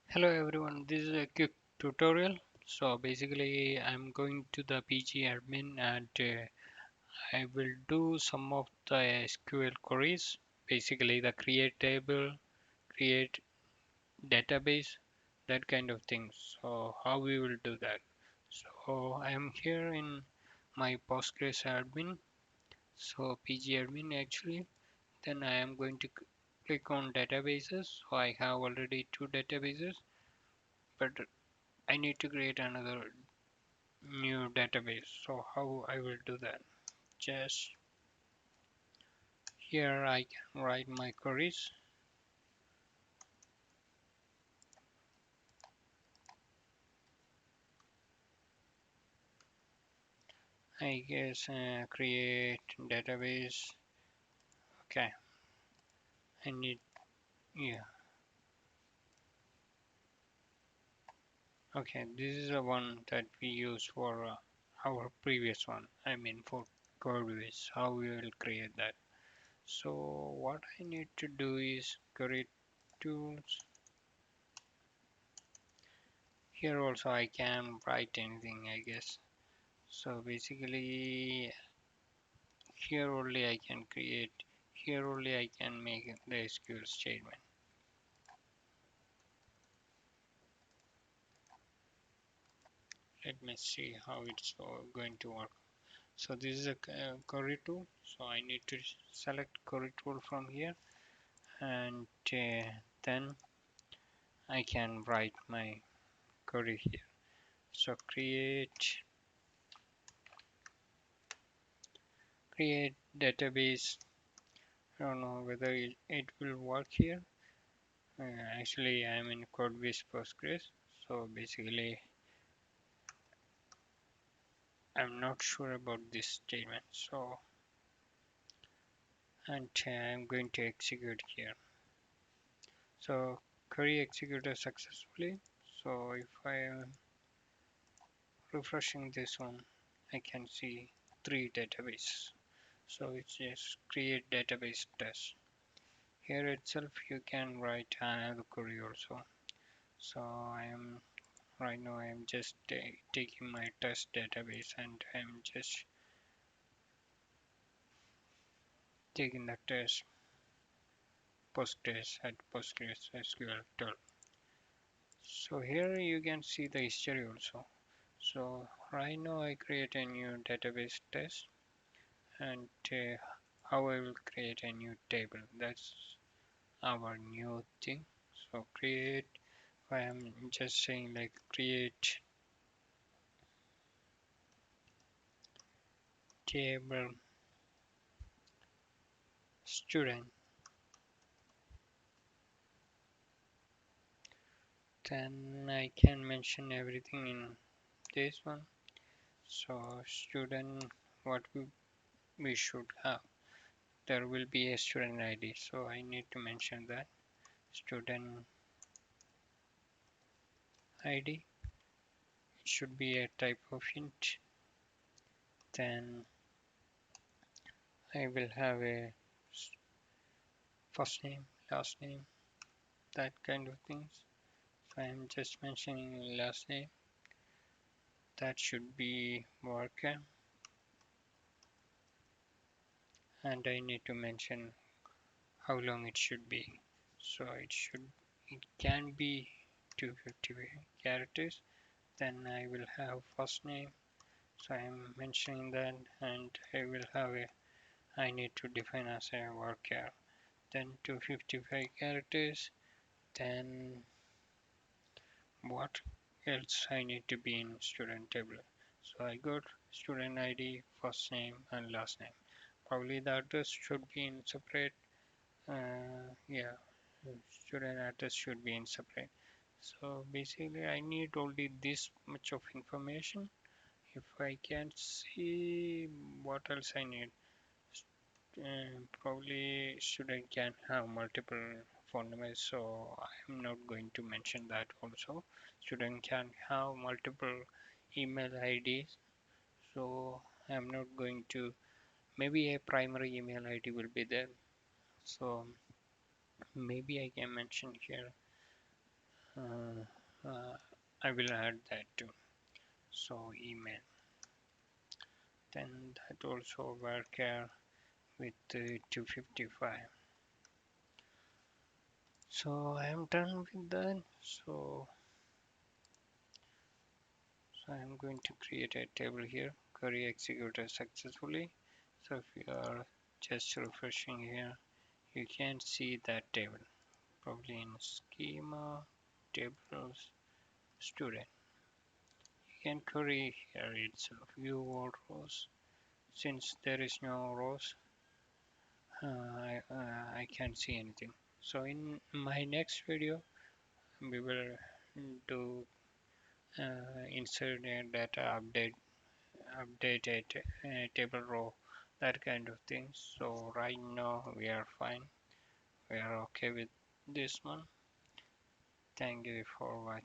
Hello everyone, this is a quick tutorial. So basically I'm going to the PgAdmin and I will do some of the SQL queries. Basically the create table, create database, that kind of things. So how we will do that? So I am here in my PostgreSQL so PgAdmin actually. Then I am going to click on databases. So I have already two databases, but I need to create another new database. So how I will do that? Just here I can write my queries. I guess create database. Okay, I need, yeah. Okay, this is the one that we use for our previous one. I mean for Codebase, how we will create that. So what I need to do is create tools. Here also I can write anything, I guess. So basically here only I can create, here only I can make the SQL statement. Let me see how it's going to work. So this is a query tool, so I need to select query tool from here, and then I can write my query here. So create database. I don't know whether it will work here. Actually I am in Codebase Postgres, so basically I'm not sure about this statement. So and I'm going to execute here. So query executed successfully. So if I am refreshing this one, I can see three databases. So it's just create database test. Here itself you can write another query also. So right now I am just taking my test database and I'm just taking the test Postgres at PostgreSQL 12. So here you can see the history also. So right now I create a new database test, and how I will create a new table. That's our new thing. So create, I am just saying like create table student. Then I can mention everything in this one. So student, what we should have. There will be a student ID. So I need to mention that student ID. It should be a type of int. Then I will have a first name, last name, that kind of things. So I'm just mentioning last name. That should be worker, and I need to mention how long it should be. So it can be 250 characters. Then I will have first name. So I'm mentioning that, and I will have a I need to define as a worker. Then 255 characters. Then what else I need to be in student table? So I got student ID, first name and last name. Probably the address should be in separate. Yeah, student address should be in separate. So basically I need only this much of information. If I can see what else I need, probably student can have multiple phone numbers, so I'm not going to mention that also. Student can have multiple email IDs, so I'm not going to, maybe a primary email ID will be there. So maybe I can mention here uh, I will add that too. So email, then that also varchar with 255. So I am done with that. So I am going to create a table here. Query executed successfully. So if you are just refreshing here, you can see that table. Probably in schema, tables, student. You can query here itself. View all rows. Since there is no rows, I can't see anything. So in my next video, we will do insert a data update a table row, that kind of things. So right now we are fine. We are okay with this one. Thank you for watching.